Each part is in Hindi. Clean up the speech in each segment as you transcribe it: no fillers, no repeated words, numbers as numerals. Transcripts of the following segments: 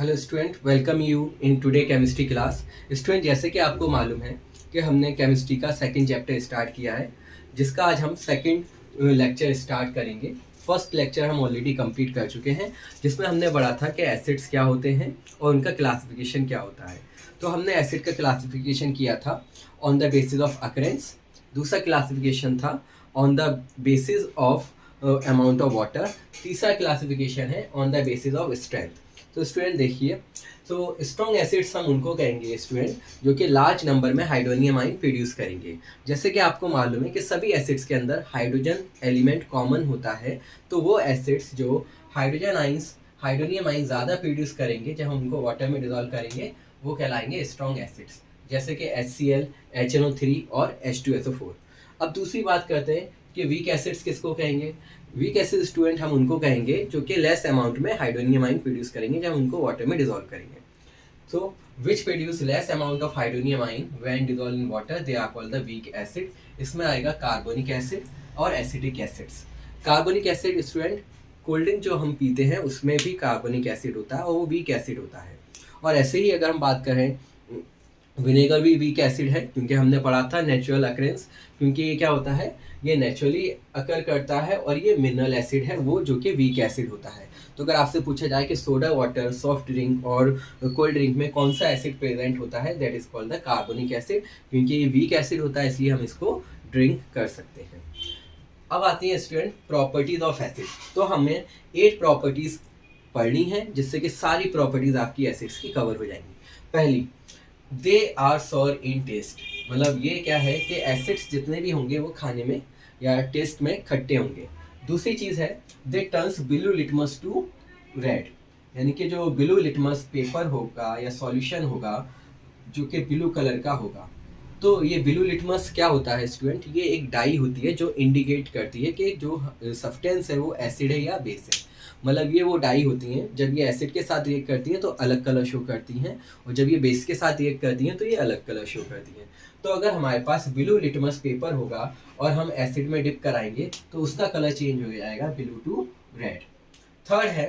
Hello student, welcome you in today chemistry class. Student, जैसे कि आपको मालूम है कि हमने केमिस्ट्री का सेकंड चैप्टर स्टार्ट किया है, जिसका आज हम सेकंड लेक्चर स्टार्ट करेंगे। फर्स्ट लेक्चर हम ऑलरेडी कंप्लीट कर चुके हैं, जिसमें हमने पढ़ा था कि एसिड्स क्या होते हैं और उनका क्लासिफिकेशन क्या होता है। तो हमने एसिड का क्लासिफिकेशन किया था on the basis of occurrence. दूसरा क्लासिफिकेशन था on the basis of amount of water. तीसरा क्लासिफिकेशन है on the basis of strength. तो स्टूडेंट देखिए, तो स्ट्रॉन्ग एसिड्स हम उनको कहेंगे स्टूडेंट जो कि लार्ज नंबर में हाइड्रोनियम आयन प्रोड्यूस करेंगे। जैसे कि आपको मालूम है कि सभी एसिड्स के अंदर हाइड्रोजन एलिमेंट कॉमन होता है, तो वो एसिड्स जो हाइड्रोनियम आयन ज़्यादा प्रोड्यूस करेंगे जब हम उनको वाटर में डिजोल्व करेंगे, वो कहलाएंगे स्ट्रॉन्ग एसिड्स, जैसे कि HCl, HNO3 और H2SO4। अब दूसरी बात करते हैं कि वीक एसिड्स किसको कहेंगे। वीक एसिड स्टूडेंट हम उनको कहेंगे जो कि लेस अमाउंट में हाइड्रोनियम आयन प्रोड्यूस करेंगे जब उनको वाटर में डिजोल्व करेंगे। तो which produce less amount of hydronium ion when dissolve in water, they are called the weak acid. इसमें आएगा कार्बोनिक एसिड और acidic acids. Carbonic acid student cold drink जो हम पीते हैं उसमें भी कार्बोनिक एसिड होता है और वो वीक एसिड होता है। और ऐसे ही अगर हम बात करें, विनेगर भी वीक एसिड है, क्योंकि हमने पढ़ा था नेचुरल अकरेंस, क्योंकि ये क्या होता है, ये नेचुरली अकर करता है और ये मिनरल एसिड है वो जो कि वीक एसिड होता है। तो अगर आपसे पूछा जाए कि सोडा वाटर, सॉफ्ट ड्रिंक और कोल्ड ड्रिंक में कौन सा एसिड प्रेजेंट होता है, that is called the carbonic acid, क्योंकि ये वीक एसिड होता है इसलिए हम इसको ड्रिंक कर सकते हैं। अब आती है स्टूडेंट प्रॉपर्टीज ऑफ एसिड। तो हमें 8 प्रॉपर्टीज पढ़नी है जिससे कि सारी प्रॉपर्टीज आपकी एसिड्स की कवर हो जाएंगी। पहली, they are sour in taste, मतलब ये क्या है कि एसिड्स जितने भी होंगे वो खाने में या टेस्ट में खट्टे होंगे। दूसरी चीज़ है they turns blue litmus to red, यानी कि जो ब्लू लिटमस पेपर होगा या सॉल्यूशन होगा जो कि ब्लू कलर का होगा। तो ये ब्लू लिटमस क्या होता है स्टूडेंट, ये एक डाई होती है जो इंडिकेट करती है कि जो सब्सटेंस है वो एसिड है या बेस है। मतलब ये वो डाई होती हैं, जब ये एसिड के साथ रिएक्ट करती हैं तो अलग कलर शो करती हैं, और जब ये बेस के साथ रिएक्ट करती हैं तो ये अलग कलर शो करती हैं। तो अगर हमारे पास ब्लू लिटमस पेपर होगा और हम एसिड में डिप कराएंगे तो उसका कलर चेंज हो जाएगा ब्लू टू रेड। थर्ड है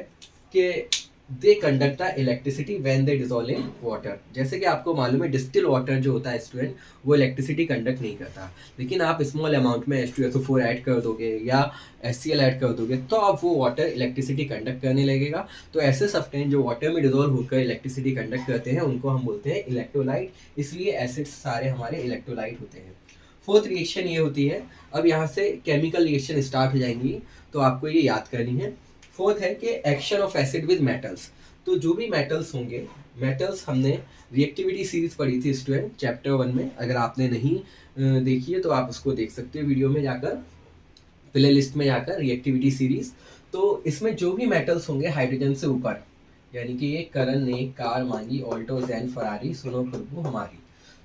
कि they conduct the electricity when they dissolve in water. जैसे कि आपको मालूम है डिस्टिल वाटर जो होता है स्टूडेंट वो इलेक्ट्रिसिटी कंडक्ट नहीं करता, लेकिन आप स्मॉल अमाउंट में H2SO4 ऐड कर दोगे या HCl ऐड कर दोगे तो अब वो वाटर इलेक्ट्रिसिटी कंडक्ट करने लगेगा। तो ऐसे सब्सटेंस जो वाटर में डिजोल्व होकर इलेक्ट्रिसिटी कंडक्ट करते हैं उनको हम बोलते हैं इलेक्ट्रोलाइट, इसलिए एसिड्स सारे हमारे इलेक्ट्रोलाइट होते हैं। फोर्थ रिएक्शन ये होती है, अब यहाँ से केमिकल रिएक्शन स्टार्ट हो जाएंगी तो आपको ये याद करनी है। फोर्थ है कि action of acid with metals. तो जो भी मेटल्स होंगे, मेटल्स हमने रिएक्टिविटी सीरीज पढ़ी थी स्टूडेंट चैप्टर 1 में, अगर आपने नहीं देखी है तो आप उसको देख सकते हो वीडियो में जाकर, प्ले लिस्ट में जाकर रिएक्टिविटी सीरीज। तो इसमें जो भी मेटल्स होंगे हाइड्रोजन से ऊपर, यानी कि ये करण, नेक, कार, मांगी, ऑल्टो, जैन, फरारी, सुनो, प्रभु, हमारी,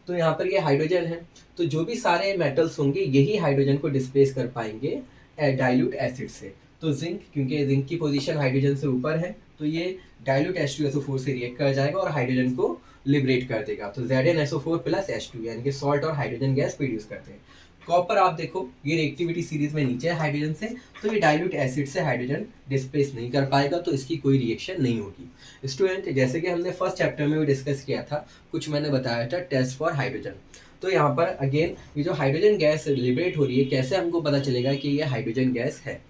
तो यहाँ पर ये हाइड्रोजन है। तो जो भी सारे मेटल्स होंगे यही हाइड्रोजन को डिस्प्लेस कर पाएंगे डाइल्यूट एसिड से। तो जिंक, क्योंकि जिंक की पोजीशन हाइड्रोजन से ऊपर है तो ये डाइल्यूट H2SO4 से रिएक्ट कर जाएगा और हाइड्रोजन को लिबरेट कर देगा। तो ZnSO4 प्लस H2 यानी कि सॉल्ट और हाइड्रोजन गैस प्रोड्यूस करते हैं। कॉपर आप देखो ये रिएक्टिविटी सीरीज में नीचे है हाइड्रोजन से, तो ये डाइल्यूट एसिड से हाइड्रोजन डिस्प्लेस नहीं कर पाएगा, तो इसकी कोई रिएक्शन नहीं होगी। स्टूडेंट, जैसे कि हमने फर्स्ट चैप्टर में भी डिस्कस किया था, कुछ मैंने बताया था टेस्ट फॉर हाइड्रोजन। तो यहाँ पर अगेन ये जो हाइड्रोजन गैस लिबरेट हो रही है, कैसे हमको पता चलेगा कि ये हाइड्रोजन गैस है।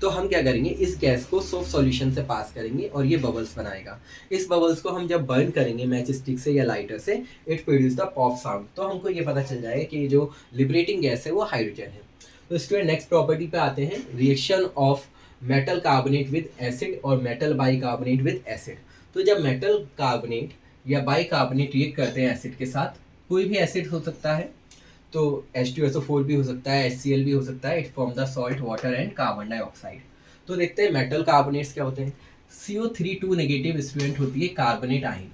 तो हम क्या करेंगे, इस गैस को सॉफ्ट सॉल्यूशन से पास करेंगे और ये बबल्स बनाएगा। इस बबल्स को हम जब बर्न करेंगे मैच स्टिक से या लाइटर से, it produce the pop sound. तो हमको ये पता चल जाएगा कि ये जो लिबरेटिंग गैस है वो हाइड्रोजन है। तो स्टूडेंट नेक्स्ट प्रॉपर्टी पे आते हैं, reaction of metal carbonate with acid और metal bicarbonate with acid. तो जब मेटल कार्बोनेट या बाई कार्बोनेट रिएक्ट करते हैं एसिड के साथ, कोई भी एसिड हो सकता है, तो H2SO4 भी हो सकता है, HCl भी हो सकता है, it form the salt, water and carbon dioxide. तो देखते हैं मेटल कार्बोनेट्स क्या होते हैं। CO3 नेगेटिव स्टूडेंट होती है कार्बोनेट आयन।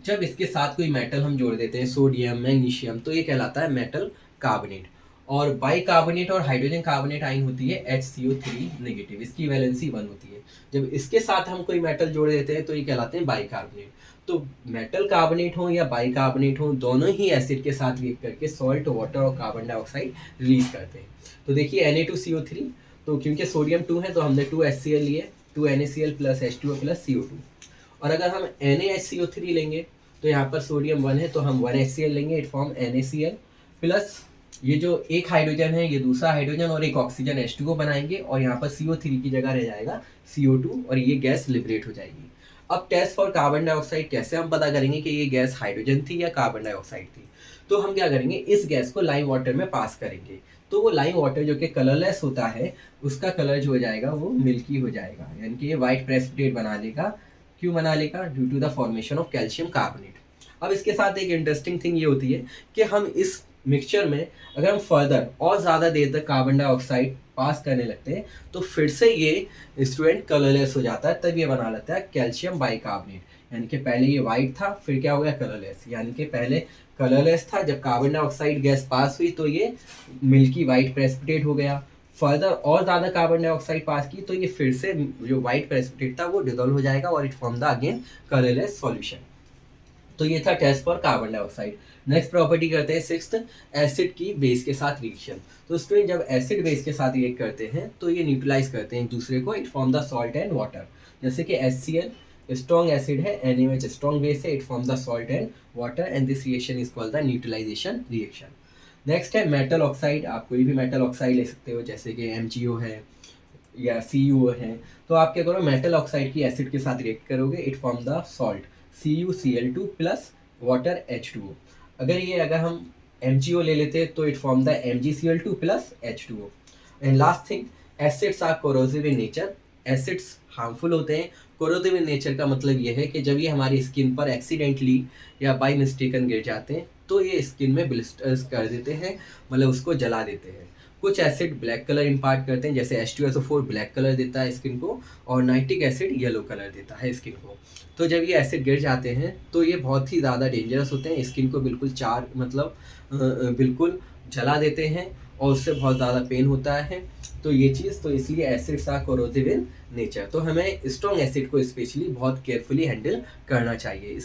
जब इसके साथ कोई मेटल हम जोड़ देते हैं, सोडियम, मैग्नीशियम, तो ये कहलाता है मेटल कार्बोनेट। और बाई कार्बोनेट और हाइड्रोजन कार्बोनेट आयन होती है HCO3 नेगेटिव, इसकी वैलेंसी 1 होती है। जब इसके साथ हम कोई मेटल जोड़ देते हैं तो ये कहलाते हैं बाई कार्बोनेट। तो मेटल कार्बोनेट हो या बाई कार्बोनेट हो, दोनों ही एसिड के साथ रिएक्ट करके सॉल्ट, वाटर और कार्बन डाइऑक्साइड रिलीज करते हैं। तो देखिए Na2CO3, तो क्योंकि सोडियम 2 है तो हमने 2 HCl लिए, 2 NaCl plus H2O plus CO2। और अगर हम NaHCO3 लेंगे तो यहाँ पर सोडियम 1 है तो हम 1HCl लेंगे, इट फॉर्म NaCl प्लस ये जो एक हाइड्रोजन है ये दूसरा हाइड्रोजन और एक ऑक्सीजन H2O बनाएंगे और यहाँ पर CO3 की जगह रह जाएगा CO2 और ये गैस लिबरेट हो जाएगी। अब टेस्ट फॉर कार्बन डाइऑक्साइड कैसे हम पता करेंगे कि ये गैस हाइड्रोजन थी या कार्बन डाइऑक्साइड थी? तो हम क्या करेंगे, इस गैस को लाइम वाटर में पास करेंगे तो वो लाइम वाटर जो कि कलरलेस होता है उसका कलर जो हो जाएगा वो मिल्की हो जाएगा, यानी कि ये वाइट प्रेसिपिटेट बना लेगा। क्यों बना लेगा? Due to the formation of calcium carbonate. अब इसके साथ एक इंटरेस्टिंग थिंग ये होती है कि हम इस मिक्सचर में अगर हम फर्दर और ज़्यादा देर तक कार्बन डाइऑक्साइड पास करने लगते हैं तो फिर से ये स्टूडेंट कलरलेस हो जाता है, तब ये बना लेता है कैल्शियम बाइकार्बोनेट। यानी कि पहले ये वाइट था फिर क्या हो गया कलरलेस, यानी कि पहले कलरलेस था, जब कार्बन डाइऑक्साइड गैस पास हुई तो ये मिल्की वाइट प्रेसिपिटेट हो गया। फर्दर और ज़्यादा कार्बन डाइऑक्साइड पास की तो ये फिर से जो वाइट प्रेसिपिटेट था वो डिजोल्व हो जाएगा और it form the again colourless solution. तो ये था test for carbon dioxide. Next property करते हैं सिक्स्थ, एसिड की बेस के साथ रिएक्शन। तो स्टूडेंट जब एसिड बेस के साथ रिएक्ट करते हैं तो ये न्यूट्रलाइज करते हैं एक दूसरे को, it form the salt and water. जैसे कि HCl स्ट्रॉन्ग एसिड है, NaOH स्ट्रॉन्ग बेस है, it form the salt and water and this reaction is called the neutralisation reaction. Next है मेटल ऑक्साइड। आप कोई भी मेटल ऑक्साइड ले सकते हो जैसे कि MgO है या CuO है। तो आप क्या करो, मेटल ऑक्साइड की एसिड के साथ रिएक्ट करोगे, it form the salt CuCl2 plus water H2O। अगर हम MgO ले लेते तो it form the MgCl2 plus H2O। And last thing, acids are corrosive in nature. Acids harmful होते हैं। कोरोसिव इन नेचर का मतलब ये है कि जब ये हमारी स्किन पर एक्सीडेंटली या बाय मिस्टेकन गिर जाते हैं तो ये स्किन में ब्लिस्टर्स कर देते हैं, मतलब उसको जला देते हैं। कुछ एसिड ब्लैक कलर इम्पार्ट करते हैं, जैसे H2SO4 ब्लैक कलर देता है स्किन को और नाइट्रिक एसिड येलो कलर देता है स्किन को। तो जब ये एसिड गिर जाते हैं तो ये बहुत ही ज़्यादा डेंजरस होते हैं, स्किन को बिल्कुल बिल्कुल जला देते हैं और उससे बहुत ज़्यादा पेन होता है। तो ये चीज़, तो इसलिए acids are corrosive in nature. तो हमें स्ट्रॉन्ग एसिड को स्पेशली बहुत केयरफुली हैंडल करना चाहिए।